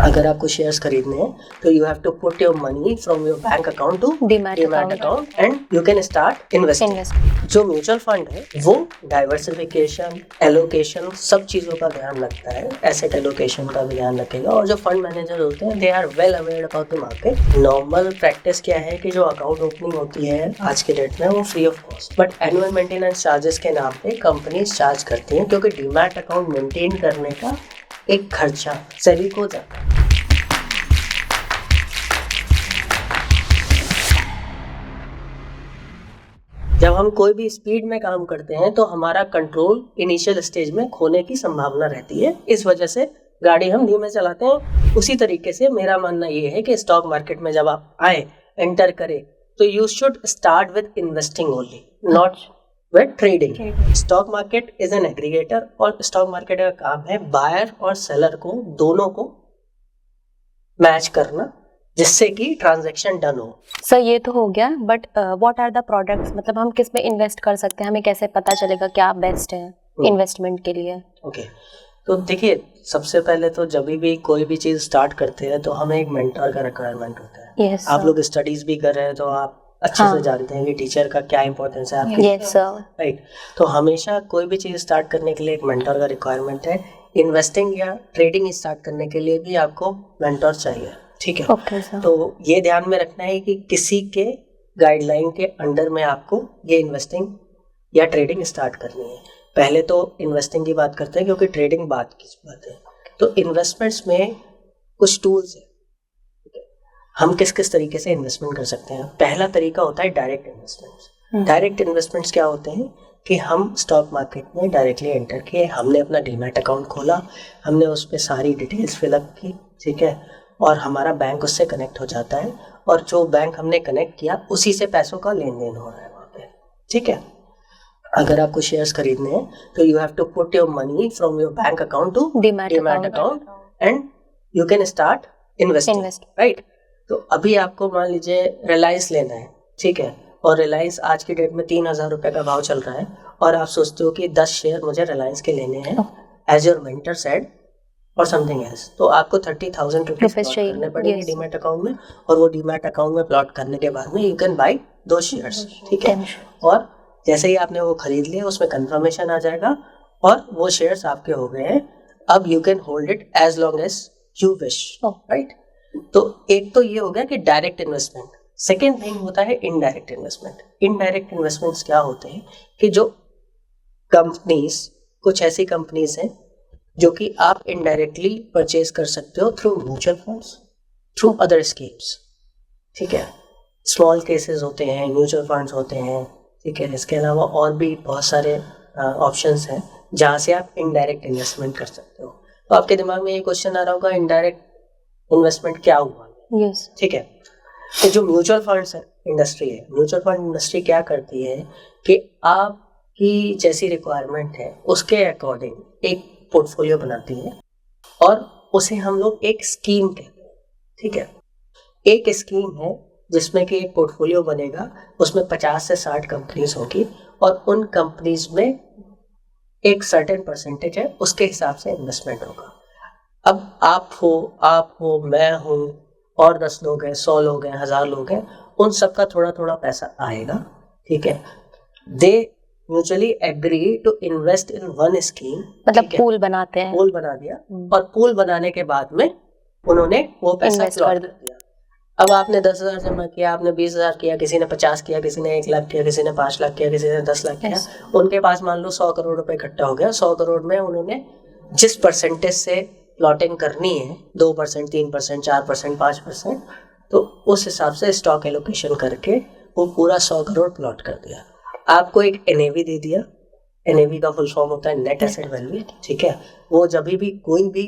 अगर आपको शेयर्स खरीदने हैं तो you have to put your money from your bank account to demat account and you can start investing. जो mutual fund है वो डाइवर्सिफिकेशन, एलोकेशन, सब चीज़ों का ध्यान रखता है, एसेट एलोकेशन का भी ध्यान रखेगा। और जो फंड मैनेजर होते हैं they are well aware about the market. Normal practice क्या है कि जो अकाउंट ओपनिंग होती है आज के डेट में वो free of cost, but annual maintenance charges के नाम पे कंपनीज चार्ज करती हैं, क्योंकि डीमैट अकाउंट मेंटेन करने का एक खर्चा सेबी को जाता है। जब हम कोई भी स्पीड में काम करते हैं तो हमारा कंट्रोल इनिशियल स्टेज में खोने की संभावना रहती है, इस वजह से गाड़ी हम धीमे चलाते हैं। उसी तरीके से मेरा मानना ये है कि स्टॉक मार्केट में जब आप आए, एंटर करें, तो you should start with investing only, not with trading. Stock market is an aggregator और स्टॉक मार्केट का काम है बायर और सेलर को दोनों को मैच करना, जिससे कि ट्रांजैक्शन डन हो। सर ये तो हो गया, but what are the products, मतलब हम किस में इन्वेस्ट कर सकते हैं, हमें कैसे पता चलेगा क्या बेस्ट है इन्वेस्टमेंट के लिए? ओके, तो देखिए सबसे पहले तो जब भी कोई भी चीज़ स्टार्ट करते हैं तो हमें एक मेंटर का रिक्वायरमेंट होता है। yes, आप लोग स्टडीज भी कर रहे हैं तो आप अच्छे से जानते हैं कि टीचर का क्या इंपॉर्टेंस है आपके। yes, right. तो हमेशा कोई भी चीज़ स्टार्ट करने के लिए एक मेंटर का रिक्वायरमेंट है। इन्वेस्टिंग या ट्रेडिंग स्टार्ट करने के लिए भी आपको मेंटर चाहिए, ठीक है। okay, तो ये ध्यान में रखना है कि किसी के गाइडलाइन के अंडर में आपको ये इन्वेस्टिंग या ट्रेडिंग स्टार्ट करनी है। पहले तो इन्वेस्टिंग की बात करते हैं क्योंकि ट्रेडिंग बात की बात है। तो इन्वेस्टमेंट्स में कुछ टूल्स हैं, हम किस किस तरीके से इन्वेस्टमेंट कर सकते हैं। पहला तरीका होता है डायरेक्ट इन्वेस्टमेंट्स। डायरेक्ट इन्वेस्टमेंट्स क्या होते हैं कि हम स्टॉक मार्केट में डायरेक्टली एंटर किए, हमने अपना डीमैट अकाउंट खोला, हमने उस पर सारी डिटेल्स फिलअप की, ठीक है, और हमारा बैंक उससे कनेक्ट हो जाता है, और जो बैंक हमने कनेक्ट किया उसी से पैसों का लेन देन हो रहा है वहाँ पे, ठीक है। अगर आपको शेयर्स खरीदने हैं तो you have to put your money from your bank account to demat account and you can start investing, right. तो अभी आपको मान लीजिए रिलायंस लेना है, ठीक है, और रिलायंस आज की डेट में 3,000 रुपये का भाव चल रहा है, और आप सोचते हो कि 10 शेयर मुझे रिलायंस के लेने हैं एज योर मेंटर सेड और समथिंग एल्स, तो आपको 30,000 रुपीज करने पड़ेंगे डीमैट अकाउंट में, और वो डीमैट अकाउंट में प्लॉट करने के बाद में यू कैन बाई 2 शेयर्स, ठीक है। और जैसे ही आपने वो खरीद लिया उसमें कंफर्मेशन आ जाएगा और वो शेयर्स आपके हो गए हैं। अब you can hold it as long as you wish, right. तो एक तो ये हो गया कि डायरेक्ट इन्वेस्टमेंट। सेकेंड थिंग होता है इनडायरेक्ट इन्वेस्टमेंट। इनडायरेक्ट इन्वेस्टमेंट्स क्या होते हैं कि जो कंपनीज, कुछ ऐसी कंपनीज हैं जो कि आप इनडायरेक्टली परचेज कर सकते हो through mutual funds, through other schemes, ठीक है। स्मॉल केसेस होते हैं, म्यूचुअल फंड्स होते हैं, ठीक है। इसके अलावा और भी बहुत सारे ऑप्शंस हैं जहाँ से आप इनडायरेक्ट इन्वेस्टमेंट कर सकते हो। तो आपके दिमाग में ये क्वेश्चन आ रहा होगा इनडायरेक्ट इन्वेस्टमेंट क्या हुआ? yes, ठीक है। तो जो म्यूचुअल फंड्स इंडस्ट्री है, म्यूचुअल फंड इंडस्ट्री क्या करती है कि आपकी जैसी रिक्वायरमेंट है उसके अकॉर्डिंग एक पोर्टफोलियो बनाती है, और उसे हम लोग एक स्कीम कहते हैं, ठीक है। एक स्कीम है जिसमें कि एक पोर्टफोलियो बनेगा, उसमें 50 से 60 कंपनीज होगी, और उन कंपनीज में एक सर्टेन परसेंटेज है, उसके हिसाब से इन्वेस्टमेंट होगा। अब आप हो, मैं हूँ, और 10 लोग हैं, 100 लोग हैं, 1000 लोग हैं, उन सबका थोड़ा थोड़ा पैसा आएगा, ठीक है। They mutually agree to invest in one scheme, मतलब पूल बनाते हैं, पूल बना दिया, और पूल बनाने के बाद में उन्होंने वो पैसा प्लॉट कर दिया। अब आपने 10,000 जमा किया, आपने 20,000 किया, किसी ने 50 किया, किसी ने 1 लाख किया, किसी ने 5 लाख किया, किसी ने 10 लाख किया, उनके पास मान लो 100 करोड़ रुपए इकट्ठा हो गया। 100 करोड़ में उन्होंने जिस परसेंटेज से प्लॉटिंग करनी है, 2%, 3%, 4%, 5%, तो उस हिसाब से स्टॉक एलोकेशन करके वो पूरा 100 करोड़ प्लॉट कर दिया। आपको एक NAV दे दिया। NAV का फुल फॉर्म होता है नेट एसेट वैल्यू, ठीक है। वो जब भी कोई भी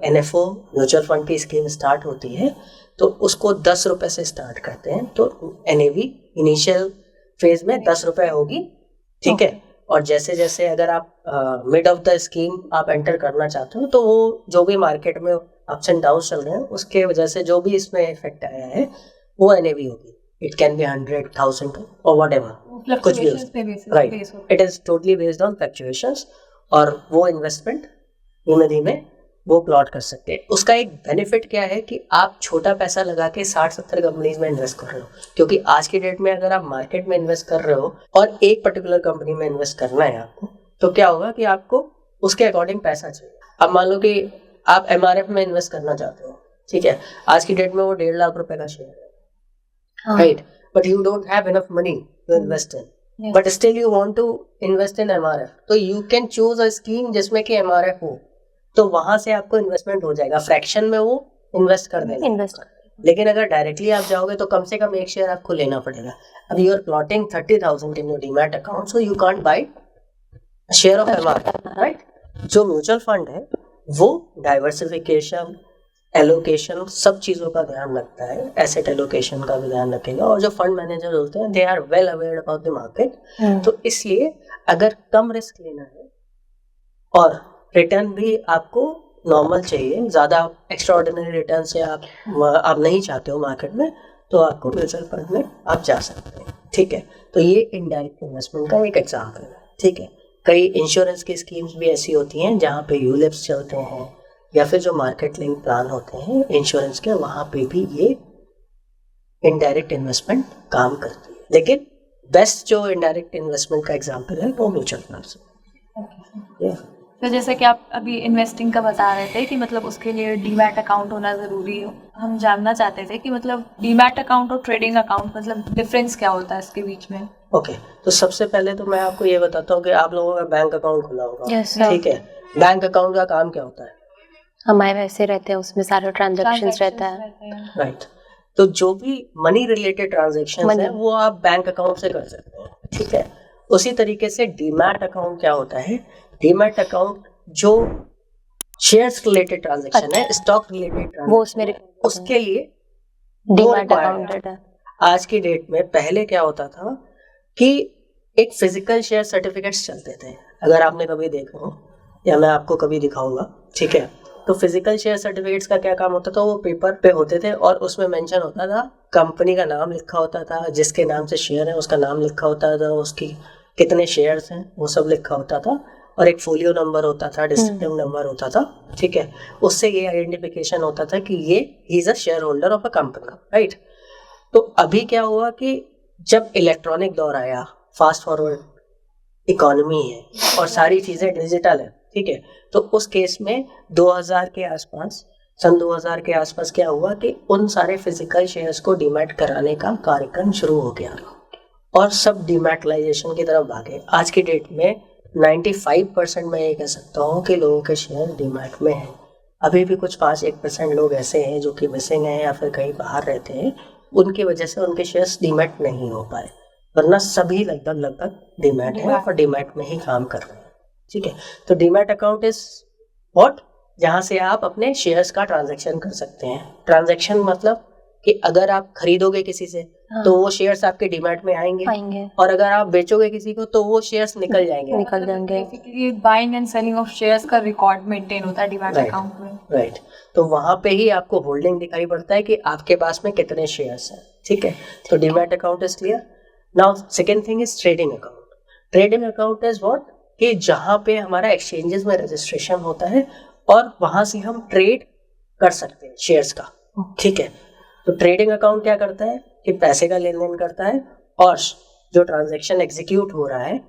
NFO म्यूचुअल फंड की स्कीम स्टार्ट होती है तो उसको 10 रुपए से स्टार्ट करते हैं, तो NAV इनिशियल फेज में 10 रुपए होगी, ठीक है। और जैसे जैसे अगर आप मिड ऑफ द स्कीम आप एंटर करना चाहते हो तो वो जो भी मार्केट में अप्स एंड डाउन चल रहे हैं उसके वजह से जो भी इसमें इफेक्ट आया है वो NAV होगी। इट कैन बी 100,000 और वट एवर, कुछ भी, right. It is totally based on fluctuations, और वो इन्वेस्टमेंट धीमे धीमे वो प्लॉट कर सकते हैं। उसका एक बेनिफिट क्या है कि आप छोटा पैसा लगा के 60-70 कंपनीज में इन्वेस्ट कर रहे हो, क्योंकि आज की डेट में अगर आप मार्केट में इन्वेस्ट कर रहे हो और एक पर्टिकुलर कंपनी में इन्वेस्ट करना है आपको, तो क्या होगा कि आपको उसके अकॉर्डिंग पैसा चाहिए। अब मान लो कि आप MRF में इन्वेस्ट करना चाहते हो, ठीक है, आज की डेट में वो 1.5 लाख रुपए का शेयर है, right, but you don't have enough money to invest in, but still you want to invest in MRF, तो you can choose a scheme जिसमें कि MRF हो, तो वहां से आपको इन्वेस्टमेंट हो जाएगा, फ्रैक्शन में वो इन्वेस्ट कर देंगे। लेकिन अगर डायरेक्टली आप जाओगे तो कम से कम एक शेयर आपको लेना पड़ेगा। अब you are plotting 30,000 in your demat account, so you can't buy share of MRF, right. जो म्यूचुअल फंड है वो डाइवर्सिफिकेशन, एलोकेशन, सब चीज़ों का ध्यान रखता है, एसेट एलोकेशन का भी ध्यान रखेगा, और जो फंड मैनेजर होते हैं they are well aware about the market, तो इसलिए अगर कम रिस्क लेना है और रिटर्न भी आपको नॉर्मल चाहिए, ज़्यादा एक्स्ट्राऑर्डिनरी रिटर्न से आप नहीं चाहते हो मार्केट में, तो आपको म्यूचुअल फंड में आप जा सकते हैं, ठीक है। तो ये इनडायरेक्ट इन्वेस्टमेंट का एक एग्जाम्पल है, ठीक है। कई इंश्योरेंस की स्कीम्स भी ऐसी होती हैं जहाँ पे यूलिप्स चलते हैं, या फिर जो मार्केट लिंक प्लान होते हैं इंश्योरेंस के, वहाँ पे भी ये इनडायरेक्ट इन्वेस्टमेंट काम करती है। लेकिन बेस्ट जो इनडायरेक्ट इन्वेस्टमेंट का एग्जाम्पल है वो म्यूचुअल फंड्स है। तो जैसे कि आप अभी इन्वेस्टिंग का बता रहे थे कि मतलब उसके लिए डीमैट अकाउंट होना ज़रूरी है, हम जानना चाहते थे कि मतलब डीमैट अकाउंट और ट्रेडिंग अकाउंट मतलब डिफरेंस क्या होता है इसके बीच में। ओके, तो सबसे पहले तो मैं आपको ये बताता हूँ कि आप लोगों का बैंक अकाउंट खुला होगा, ठीक है। बैंक अकाउंट का काम क्या होता है? हमारे वैसे रहते हैं, उसमें सारे ट्रांजैक्शंस रहता है, राइट। तो जो भी मनी रिलेटेड ट्रांजैक्शंस है वो आप बैंक अकाउंट से कर सकते हैं, ठीक है। उसी तरीके से डीमैट अकाउंट क्या होता है? डीमैट अकाउंट जो शेयर्स रिलेटेड ट्रांजैक्शन है, स्टॉक रिलेटेड वो उसमें उसके लिए डीमैट अकाउंट है। आज की डेट में पहले क्या होता था कि एक फिजिकल शेयर सर्टिफिकेट्स चलते थे, अगर आपने कभी देखा हो या मैं आपको कभी दिखाऊंगा, ठीक है। तो फिजिकल शेयर सर्टिफिकेट्स का क्या काम होता था? वो पेपर पे होते थे और उसमें मेंशन होता था, कंपनी का नाम लिखा होता था, जिसके नाम से शेयर है उसका नाम लिखा होता था, उसकी कितने शेयर्स हैं वो सब लिखा होता था, और एक फोलियो नंबर होता था, डिस्ट्रिक्टिव नंबर होता था, ठीक है। उससे ये आइडेंटिफिकेशन होता था कि ये he is a share holder of a company, right. तो अभी क्या हुआ कि जब इलेक्ट्रॉनिक दौर आया, फास्ट फॉरवर्ड इकोनॉमी है और सारी चीज़ें डिजिटल है, ठीक है, तो उस केस में 2000 के आसपास, सन 2000 के आसपास क्या हुआ कि उन सारे फिजिकल शेयर्स को डीमैट कराने का कार्यक्रम शुरू हो गया और सब डीमैटलाइजेशन की तरफ भागे। आज की डेट में 95% मैं ये कह सकता हूँ कि लोगों के शेयर डीमैट में हैं। अभी भी कुछ 5-1% लोग ऐसे हैं जो कि मिसिंग हैं या फिर कहीं बाहर रहते हैं, उनकी वजह से उनके शेयर्स डीमैट नहीं हो पाए, वरना सभी लगभग डीमैट है और डीमैट में ही काम कर रहे हैं, ठीक है। तो डीमैट अकाउंट इज व्हाट, जहाँ से आप अपने शेयर्स का ट्रांजैक्शन कर सकते हैं। ट्रांजैक्शन मतलब कि अगर आप खरीदोगे किसी से तो वो शेयर्स आपके डीमैट में आएंगे और अगर आप बेचोगे किसी को तो वो शेयर्स निकल जाएंगे। Basically buying and selling of shares का रिकॉर्ड मेंटेन होता है डीमैट अकाउंट में, राइट। तो वहाँ पे ही आपको होल्डिंग दिखाई पड़ता है कि आपके पास में कितने शेयर्स हैं, ठीक है। तो demat account is clear. Now second thing is trading account. Trading account is what, कि जहाँ पे हमारा एक्सचेंजेस में रजिस्ट्रेशन होता है और वहाँ से हम ट्रेड कर सकते हैं शेयर्स का, ठीक है। तो ट्रेडिंग अकाउंट क्या करता है कि पैसे का लेन देन करता है और जो ट्रांजैक्शन एग्जीक्यूट हो रहा है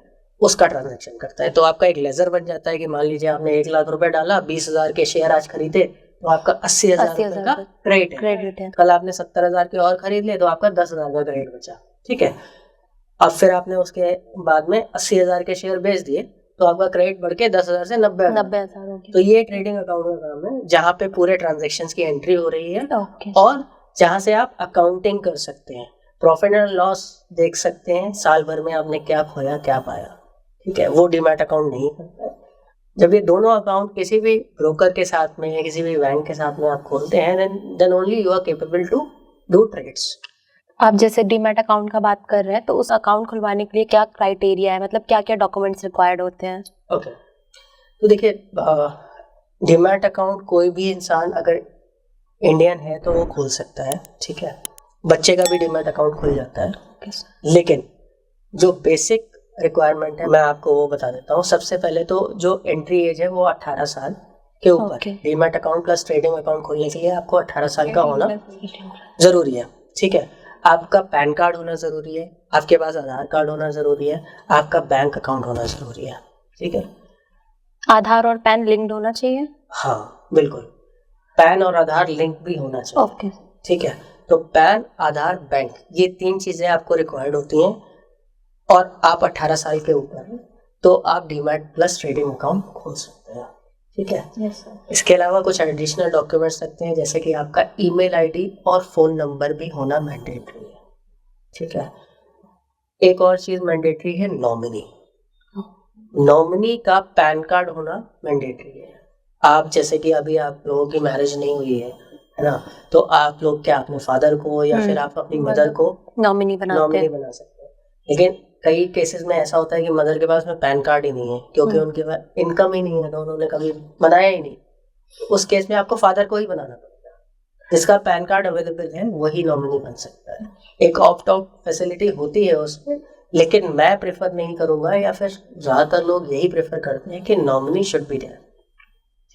उसका ट्रांजैक्शन करता है। तो आपका एक लेजर बन जाता है कि मान लीजिए आपने 1 लाख रुपए डाला, 20,000 के शेयर आज खरीदे तो आपका 80,000 रुपए का क्रेडिट है। कल आपने 70,000 के और खरीद लिए तो आपका 10,000 का क्रेडिट बचा, ठीक है। अब फिर आपने उसके बाद में 80,000 के शेयर बेच दिए तो आपका क्रेडिट बढ़ के 10,000 से 90,000 हो गया। तो ये ट्रेडिंग अकाउंट का काम है जहाँ पे पूरे ट्रांजैक्शंस की एंट्री हो रही है और जहाँ से आप अकाउंटिंग कर सकते हैं, प्रॉफिट एंड लॉस देख सकते हैं, साल भर में आपने क्या खोया क्या पाया, ठीक है। वो डीमैट अकाउंट नहीं करता है। जब ये दोनों अकाउंट किसी भी ब्रोकर के साथ में या किसी भी बैंक के साथ में आप खोलते हैं, then only you are capable to do trades. आप जैसे डीमैट अकाउंट का बात कर रहे हैं, तो उस अकाउंट खुलवाने के लिए क्या क्राइटेरिया है, मतलब क्या क्या डॉक्यूमेंट्स रिक्वायर्ड होते हैं? ओके, तो देखिए डीमैट अकाउंट कोई भी इंसान अगर इंडियन है तो वो खोल सकता है, ठीक है। बच्चे का भी डीमैट अकाउंट खुल जाता है, लेकिन जो बेसिक रिक्वायरमेंट है मैं आपको वो बता देता हूँ। सबसे पहले तो जो एंट्री एज है वो 18 साल, के ऊपर Okay. Demat account plus trading account खोलने के लिए आपको 18 साल का होना जरूरी है, ठीक है। आपका पैन कार्ड होना जरूरी है, आपके पास आधार कार्ड होना जरूरी है, आपका बैंक अकाउंट होना जरूरी है, ठीक है। आधार और पैन लिंक्ड होना चाहिए। हाँ बिल्कुल, पैन और आधार लिंक भी होना चाहिए, ओके। ठीक है। तो पैन, आधार, बैंक, ये 3 चीजें आपको रिक्वायर्ड होती हैं और आप 18 साल के ऊपर हैं तो आप डीमैट प्लस ट्रेडिंग अकाउंट खोल सकते हैं, ठीक है। इसके अलावा कुछ एडिशनल डॉक्यूमेंट्स लगते हैं, जैसे कि आपका ईमेल आईडी और फोन नंबर भी होना मैंडेटरी है, ठीक है। एक और चीज मैंडेटरी है, नॉमिनी। नॉमिनी का पैन कार्ड होना मैंडेटरी है। आप जैसे कि अभी आप लोगों की मैरिज नहीं हुई है ना, तो आप लोग क्या अपने फादर को या फिर आप अपनी मदर को नॉमिनी बनाते नॉमिनी हैं। बना सकते हैं। लेकिन कई केसेस में ऐसा होता है कि मदर के पास में पैन कार्ड ही नहीं है, क्योंकि उनके पास इनकम ही नहीं है, तो उन्होंने कभी बनाया ही नहीं। उस केस में आपको फादर को ही बनाना पड़ेगा। जिसका पैन कार्ड अवेलेबल है वही नॉमिनी बन सकता है। एक ऑप्ट आउट फैसिलिटी होती है उसमें, लेकिन मैं प्रेफर नहीं करूंगा, या फिर ज्यादातर लोग यही प्रेफर करते हैं कि नॉमिनी शुड बी देयर,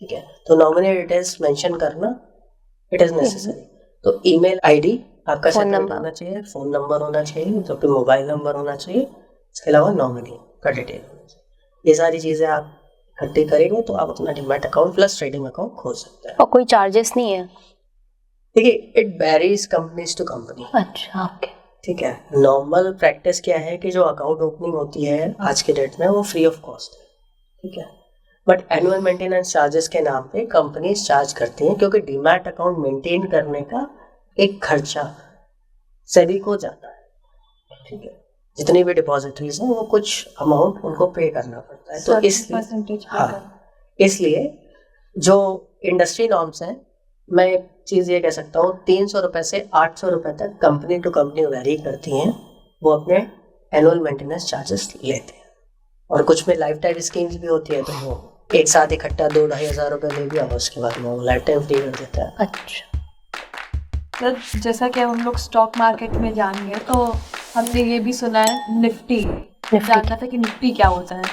ठीक है। तो नॉमिनी डिटेल्स मेंशन करना इट इज नेसेसरी। तो ईमेल आईडी आपका फोन सेपरेट नंबर। होना चाहिए, फोन नंबर होना चाहिए, तो फिर मोबाइल नंबर होना चाहिए, इसके अलावा नॉमिनी का डिटेल होना चाहिए। ये सारी चीजें आप इकट्ठी करेंगे तो आप अपना demat account plus trading account खोल सकते हैं। और कोई चार्जेस नहीं है। देखिए, it varies companies to company, अच्छा, ओके। ठीक है। नॉर्मल प्रैक्टिस क्या है कि जो अकाउंट ओपनिंग होती है आज के डेट में वो फ्री ऑफ कॉस्ट है, ठीक है। बट एनुअल मेंटेनेंस चार्जेस के नाम पे कंपनीज चार्ज करती हैं, क्योंकि डीमैट अकाउंट मेंटेन करने का एक खर्चा सेबी को जाता है, ठीक है। जितनी भी डिपॉजिटरीज हैं वो कुछ अमाउंट उनको पे करना पड़ता है। तो इसलिए जो इंडस्ट्री नॉर्म्स हैं, मैं एक चीज़ ये कह सकता हूँ, 300 रुपये से 800 रुपये तक कंपनी टू कंपनी वेरी करती हैं, वो अपने एनुअल मेंटेनेंस चार्जेस लेते हैं। और कुछ में लाइफ टाइम स्कीम्स भी होती है, तो वो एक साथ इकट्ठा 2-2.5 हज़ार रुपये दे दिया, उसके बाद वो लाइफ टाइम फ्री कर देता है। अच्छा, तो जैसा कि हम लोग स्टॉक मार्केट में जाएंगे तो हमने ये भी सुना है निफ्टी, जानना था कि निफ्टी क्या होता है।